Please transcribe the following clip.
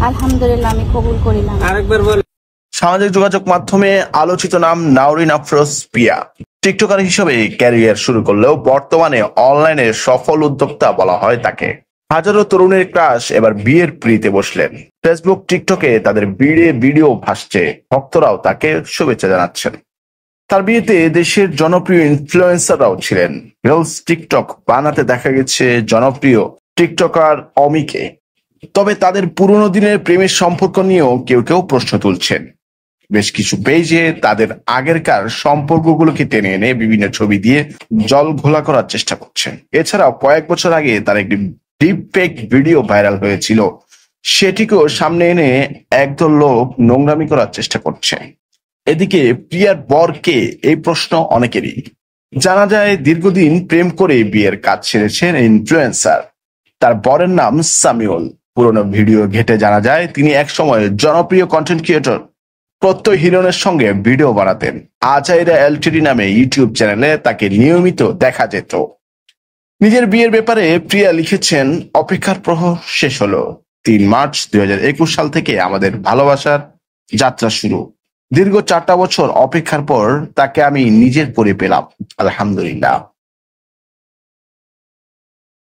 আলহামদুলিল্লাহ, আমি কবুল করিলাম। সামাজিক যোগাযোগ মাধ্যমে আলোচিত নাম নাওরিন আফরোজ পিয়া। টিকটকার হিসেবে ক্যারিয়ার শুরু করলেও বর্তমানে অনলাইনে সফল উদ্যোক্তা বলা হয় তাকে। হাজারো তরুণের ক্রাশ এবার বিয়ের পিঁড়িতে বসলেন। ফেসবুক, টিকটকে তাদের বিয়ে ভিডিও ভাসছে, ভক্তরাও তাকে শুভেচ্ছা জানাচ্ছেন। তার বিয়েতে দেশের জনপ্রিয় ইনফ্লুয়েন্সাররাও ছিলেন। রিলস, টিকটক বানাতে দেখা গেছে জনপ্রিয় টিকটকার অমিকে। তবে তাদের পুরোনো দিনের প্রেমের সম্পর্ক নিয়েও কেউ কেউ প্রশ্ন তুলছেন। বেশ কিছু পেজে তাদের আগেরকার সম্পর্কগুলোকে টেনে এনে বিভিন্ন ছবি দিয়ে জল ঘোলা করার চেষ্টা করছেন। এছাড়াও কয়েক বছর আগে তার একটি ডিপ ফেক ভিডিও ভাইরাল হয়েছিল, সেটিকেও সামনে এনে একদল লোক নোংরামি করার চেষ্টা করছে। এদিকে প্রিয়ার বর কে, এই প্রশ্ন অনেকেরই। জানা যায় দীর্ঘদিন প্রেম করে বিয়ের কাজ ছেড়েছেন ইনফ্লুয়েন্সার। তার বরের নাম সামিউল। পুরনো ভিডিও ঘেটে জানা যায় তিনি একসময় জনপ্রিয় কন্টেন্ট ক্রিয়েটর প্রত্যয় হিরণের সঙ্গে ভিডিও বানাতেন। আজাইরা এলটিডি নামে ইউটিউব চ্যানেলে তাকে নিয়মিত দেখা যেত। নিজের বিয়ের ব্যাপারে প্রিয়া লিখেছেন, অপেক্ষার প্রহর শেষ হলো। 3 মার্চ 2021 সাল থেকে আমাদের ভালোবাসার যাত্রা শুরু। দীর্ঘ 4টা বছর অপেক্ষার পর তাকে আমি নিজের করে পেলাম, আলহামদুলিল্লাহ।